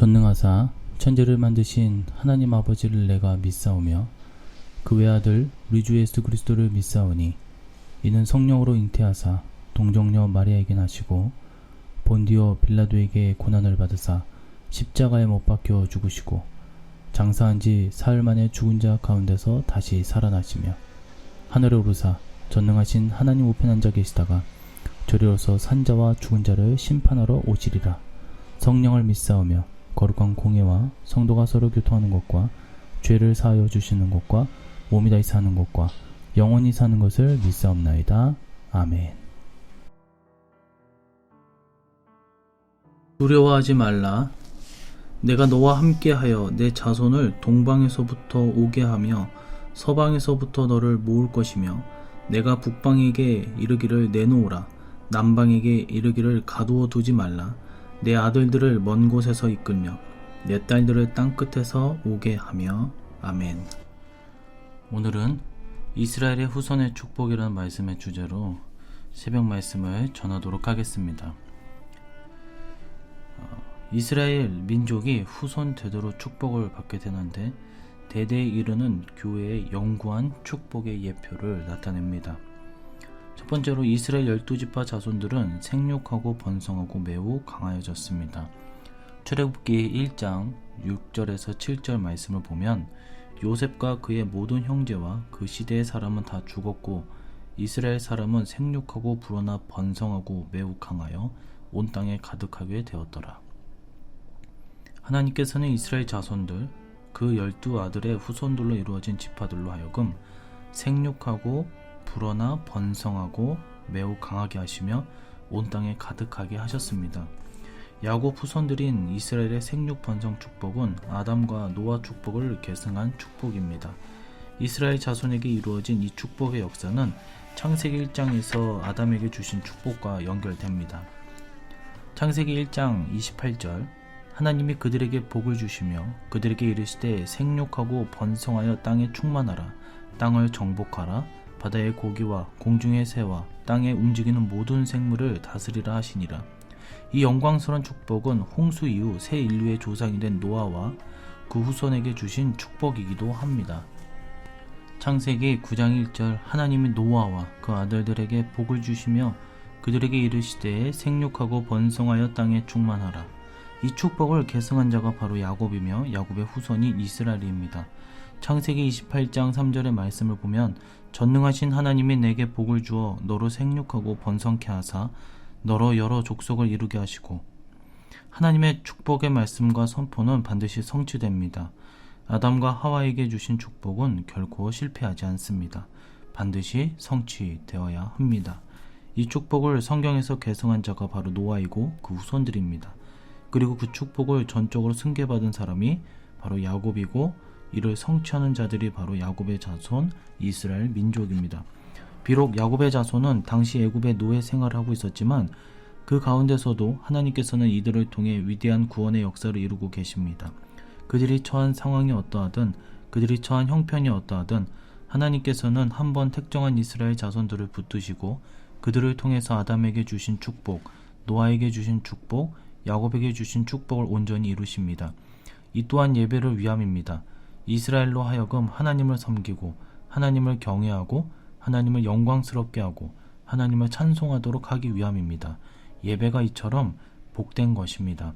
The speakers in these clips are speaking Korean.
전능하사 천지를 만드신 하나님 아버지를 내가 믿사오며 그 외아들 우리 주 예수 그리스도를 믿사오니 이는 성령으로 잉태하사 동정녀 마리아에게 나시고 본디오 빌라도에게 고난을 받으사 십자가에 못 박혀 죽으시고 장사한 지 사흘 만에 죽은 자 가운데서 다시 살아나시며 하늘에 오르사 전능하신 하나님 우편에 앉아 계시다가 저리로서 산자와 죽은 자를 심판하러 오시리라. 성령을 믿사오며 거룩한 공예와 성도가 서로 교통하는 것과 죄를 사하여 주시는 것과 몸이 다시 사는 것과 영원히 사는 것을 믿사옵나이다. 아멘. 두려워하지 말라. 내가 너와 함께하여 내 자손을 동방에서부터 오게 하며 서방에서부터 너를 모을 것이며 내가 북방에게 이르기를 내놓으라. 남방에게 이르기를 가두어 두지 말라. 내 아들들을 먼 곳에서 이끌며 내 딸들을 땅끝에서 오게 하며. 아멘. 오늘은 이스라엘의 후손의 축복이라는 말씀의 주제로 새벽 말씀을 전하도록 하겠습니다. 이스라엘 민족이 후손 대대로 축복을 받게 되는데 대대에 이르는 교회의 영구한 축복의 예표를 나타냅니다. 첫 번째로 이스라엘 12지파 자손들은 생육하고 번성하고 매우 강하여졌습니다. 출애굽기 1장 6절에서 7절 말씀을 보면 요셉과 그의 모든 형제와 그 시대의 사람은 다 죽었고 이스라엘 사람은 생육하고 불어나 번성하고 매우 강하여 온 땅에 가득하게 되었더라. 하나님께서는 이스라엘 자손들 그 12아들의 후손들로 이루어진 지파들로 하여금 생육하고 불어나 번성하고 매우 강하게 하시며 온 땅에 가득하게 하셨습니다. 야곱 후손들인 이스라엘의 생육 번성 축복은 아담과 노아 축복을 계승한 축복입니다. 이스라엘 자손에게 이루어진 이 축복의 역사는 창세기 1장에서 아담에게 주신 축복과 연결됩니다. 창세기 1장 28절 하나님이 그들에게 복을 주시며 그들에게 이르시되 생육하고 번성하여 땅에 충만하라. 땅을 정복하라. 바다의 고기와 공중의 새와 땅에 움직이는 모든 생물을 다스리라 하시니라. 이 영광스러운 축복은 홍수 이후 새 인류의 조상이 된 노아와 그 후손에게 주신 축복이기도 합니다. 창세기 9장 1절 하나님이 노아와 그 아들들에게 복을 주시며 그들에게 이르시되 생육하고 번성하여 땅에 충만하라. 이 축복을 계승한 자가 바로 야곱이며 야곱의 후손이 이스라엘입니다. 창세기 28장 3절의 말씀을 보면 전능하신 하나님이 내게 복을 주어 너로 생육하고 번성케 하사 너로 여러 족속을 이루게 하시고. 하나님의 축복의 말씀과 선포는 반드시 성취됩니다. 아담과 하와에게 주신 축복은 결코 실패하지 않습니다. 반드시 성취되어야 합니다. 이 축복을 성경에서 계승한 자가 바로 노아이고 그 후손들입니다. 그리고 그 축복을 전적으로 승계받은 사람이 바로 야곱이고 이를 성취하는 자들이 바로 야곱의 자손 이스라엘 민족입니다. 비록 야곱의 자손은 당시 애굽의 노예 생활을 하고 있었지만 그 가운데서도 하나님께서는 이들을 통해 위대한 구원의 역사를 이루고 계십니다. 그들이 처한 상황이 어떠하든 그들이 처한 형편이 어떠하든 하나님께서는 한번 택정한 이스라엘 자손들을 붙드시고 그들을 통해서 아담에게 주신 축복, 노아에게 주신 축복, 야곱에게 주신 축복을 온전히 이루십니다. 이 또한 예배를 위함입니다. 이스라엘로 하여금 하나님을 섬기고 하나님을 경외하고 하나님을 영광스럽게 하고 하나님을 찬송하도록 하기 위함입니다. 예배가 이처럼 복된 것입니다.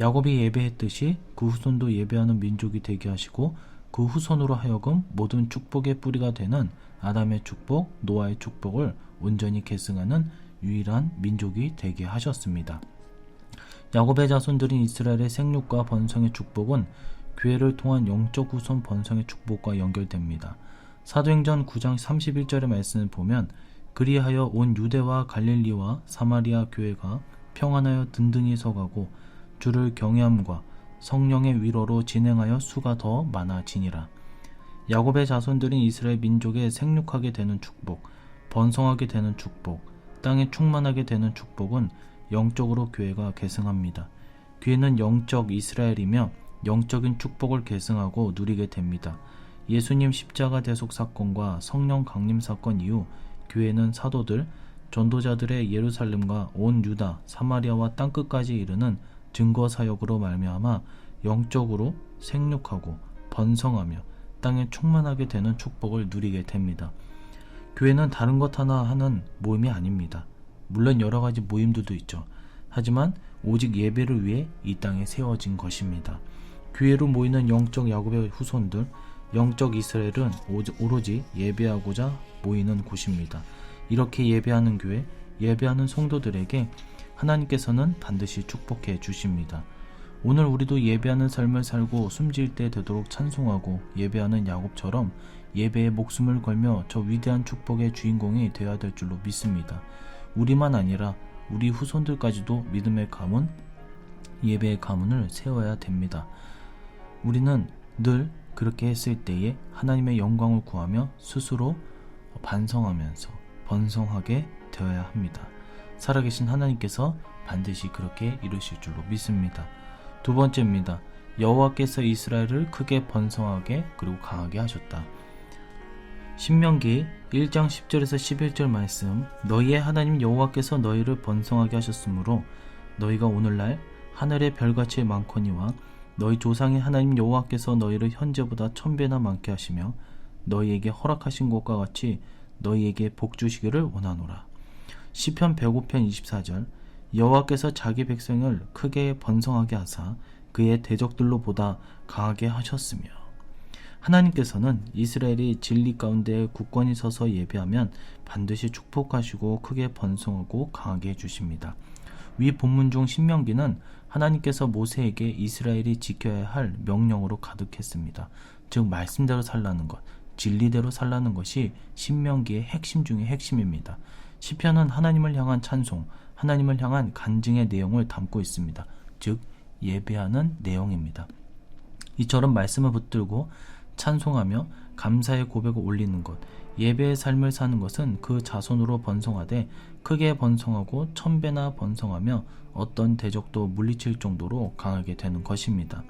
야곱이 예배했듯이 그 후손도 예배하는 민족이 되게 하시고 그 후손으로 하여금 모든 축복의 뿌리가 되는 아담의 축복, 노아의 축복을 온전히 계승하는 유일한 민족이 되게 하셨습니다. 야곱의 자손들인 이스라엘의 생육과 번성의 축복은 교회를 통한 영적 후손 번성의 축복과 연결됩니다. 사도행전 9장 31절의 말씀을 보면 그리하여 온 유대와 갈릴리와 사마리아 교회가 평안하여 든든히 서가고 주를 경외함과 성령의 위로로 진행하여 수가 더 많아지니라. 야곱의 자손들인 이스라엘 민족의 생육하게 되는 축복, 번성하게 되는 축복, 땅에 충만하게 되는 축복은 영적으로 교회가 계승합니다. 교회는 영적 이스라엘이며 영적인 축복을 계승하고 누리게 됩니다. 예수님 십자가 대속 사건과 성령 강림 사건 이후 교회는 사도들, 전도자들의 예루살렘과 온 유다, 사마리아와 땅끝까지 이르는 증거 사역으로 말미암아 영적으로 생육하고 번성하며 땅에 충만하게 되는 축복을 누리게 됩니다. 교회는 다른 것 하나 하는 모임이 아닙니다. 물론 여러 가지 모임들도 있죠. 하지만 오직 예배를 위해 이 땅에 세워진 것입니다. 교회로 모이는 영적 야곱의 후손들, 영적 이스라엘은 오로지 예배하고자 모이는 곳입니다. 이렇게 예배하는 교회, 예배하는 성도들에게 하나님께서는 반드시 축복해 주십니다. 오늘 우리도 예배하는 삶을 살고 숨질 때 되도록 찬송하고 예배하는 야곱처럼 예배에 목숨을 걸며 저 위대한 축복의 주인공이 되어야 될 줄로 믿습니다. 우리만 아니라 우리 후손들까지도 믿음의 가문, 예배의 가문을 세워야 됩니다. 우리는 늘 그렇게 했을 때에 하나님의 영광을 구하며 스스로 반성하면서 번성하게 되어야 합니다. 살아계신 하나님께서 반드시 그렇게 이루실 줄로 믿습니다. 두 번째입니다. 여호와께서 이스라엘을 크게 번성하게 그리고 강하게 하셨다. 신명기 1장 10절에서 11절 말씀, 너희의 하나님 여호와께서 너희를 번성하게 하셨으므로 너희가 오늘날 하늘의 별같이 많거니와 너희 조상의 하나님 여호와께서 너희를 현재보다 1000배나 많게 하시며 너희에게 허락하신 것과 같이 너희에게 복 주시기를 원하노라. 시편 105편 24절, 여호와께서 자기 백성을 크게 번성하게 하사 그의 대적들로 보다 강하게 하셨으며, 하나님께서는 이스라엘이 진리 가운데 굳건히 서서 예배하면 반드시 축복하시고 크게 번성하고 강하게 해주십니다. 위 본문 중 신명기는 하나님께서 모세에게 이스라엘이 지켜야 할 명령으로 가득했습니다. 즉 말씀대로 살라는 것, 진리대로 살라는 것이 신명기의 핵심 중의 핵심입니다. 시편은 하나님을 향한 찬송, 하나님을 향한 간증의 내용을 담고 있습니다. 즉 예배하는 내용입니다. 이처럼 말씀을 붙들고 찬송하며 감사의 고백을 올리는 것, 예배의 삶을 사는 것은 그 자손으로 번성하되 크게 번성하고 1000배나 번성하며 어떤 대적도 물리칠 정도로 강하게 되는 것입니다.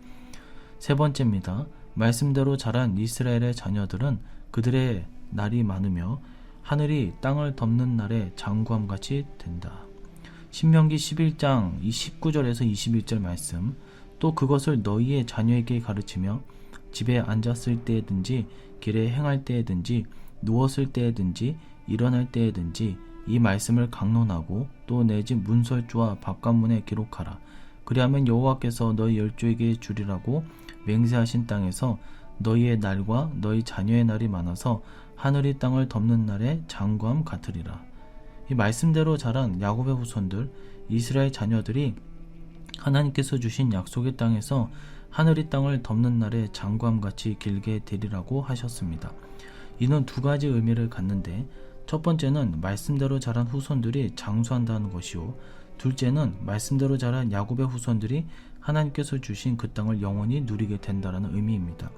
세 번째입니다. 말씀대로 자란 이스라엘의 자녀들은 그들의 날이 많으며 하늘이 땅을 덮는 날에 장구함같이 된다. 신명기 11장 19절에서 21절 말씀, 또 그것을 너희의 자녀에게 가르치며 집에 앉았을 때에든지 길에 행할 때에든지 누웠을 때에든지 일어날 때에든지 이 말씀을 강론하고 또 내 집 문설주와 바깥문에 기록하라. 그리하면 여호와께서 너희 열조에게 주리라고 맹세하신 땅에서 너희의 날과 너희 자녀의 날이 많아서 하늘이 땅을 덮는 날에 장구함 같으리라. 이 말씀대로 자란 야곱의 후손들, 이스라엘 자녀들이 하나님께서 주신 약속의 땅에서 하늘이 땅을 덮는 날에 장구함같이 길게 되리라고 하셨습니다. 이는 두 가지 의미를 갖는데, 첫 번째는 말씀대로 자란 후손들이 장수한다는 것이요, 둘째는 말씀대로 자란 야곱의 후손들이 하나님께서 주신 그 땅을 영원히 누리게 된다는 의미입니다.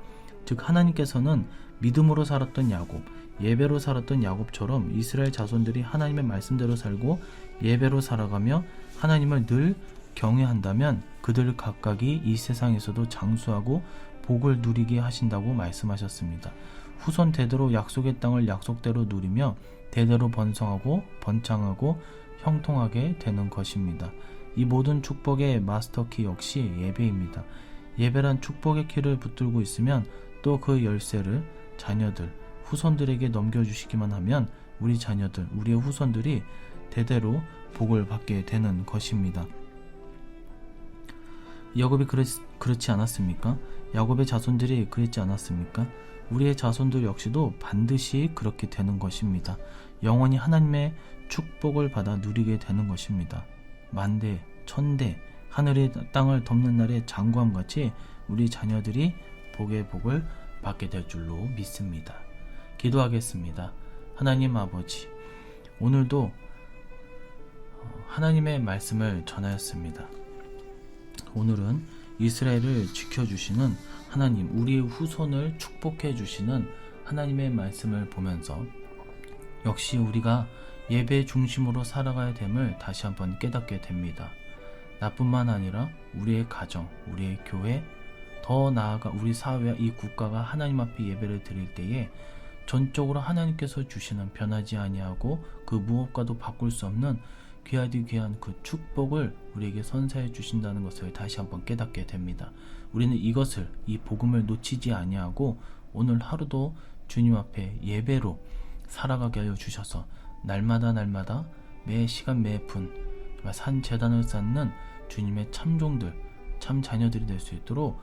즉 하나님께서는 믿음으로 살았던 야곱, 예배로 살았던 야곱처럼 이스라엘 자손들이 하나님의 말씀대로 살고 예배로 살아가며 하나님을 늘 경외한다면 그들 각각이 이 세상에서도 장수하고 복을 누리게 하신다고 말씀하셨습니다. 후손 대대로 약속의 땅을 약속대로 누리며 대대로 번성하고 번창하고 형통하게 되는 것입니다. 이 모든 축복의 마스터키 역시 예배입니다. 예배란 축복의 키를 붙들고 있으면 또 그 열쇠를 자녀들, 후손들에게 넘겨주시기만 하면 우리 자녀들, 우리의 후손들이 대대로 복을 받게 되는 것입니다. 야곱이 그렇지 않았습니까? 야곱의 자손들이 그랬지 않았습니까? 우리의 자손들 역시도 반드시 그렇게 되는 것입니다. 영원히 하나님의 축복을 받아 누리게 되는 것입니다. 만대, 천대, 하늘이 땅을 덮는 날에 장구함같이 우리 자녀들이 복의 복을 받게 될 줄로 믿습니다. 기도하겠습니다. 하나님 아버지, 오늘도 하나님의 말씀을 전하였습니다. 오늘은 이스라엘을 지켜주시는 하나님, 우리의 후손을 축복해 주시는 하나님의 말씀을 보면서 역시 우리가 예배 중심으로 살아가야 됨을 다시 한번 깨닫게 됩니다. 나뿐만 아니라 우리의 가정, 우리의 교회, 더 나아가 우리 사회와 이 국가가 하나님 앞에 예배를 드릴 때에 전적으로 하나님께서 주시는 변하지 아니하고 그 무엇과도 바꿀 수 없는 귀하디 귀한 그 축복을 우리에게 선사해 주신다는 것을 다시 한번 깨닫게 됩니다. 우리는 이것을, 이 복음을 놓치지 아니하고 오늘 하루도 주님 앞에 예배로 살아가게 하여 주셔서 날마다 매 시간 매 분 산 제단을 쌓는 주님의 참종들, 참 자녀들이 될 수 있도록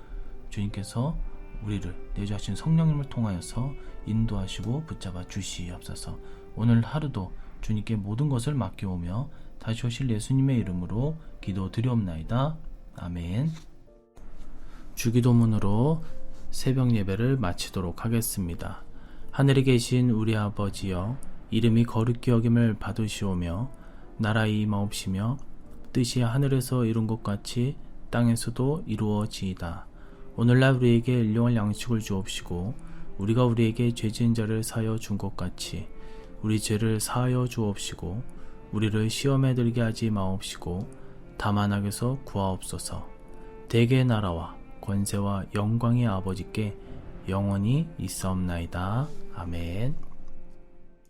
주님께서 우리를 내주하신 성령님을 통하여서 인도하시고 붙잡아 주시옵소서. 오늘 하루도 주님께 모든 것을 맡겨오며 다시 오실 예수님의 이름으로 기도드리옵나이다. 아멘. 주기도문으로 새벽 예배를 마치도록 하겠습니다. 하늘에 계신 우리 아버지여, 이름이 거룩히 여김을 받으시오며 나라의 임하옵시며 뜻이 하늘에서 이룬 것 같이 땅에서도 이루어지이다. 오늘날 우리에게 일용할 양식을 주옵시고 우리가 우리에게 죄지은 자를 사하여 준 것 같이 우리 죄를 사하여 주옵시고 우리를 시험에 들게 하지 마옵시고 다만 악에서 구하옵소서. 대개의 나라와 권세와 영광의 아버지께 영원히 있사옵나이다. 아멘.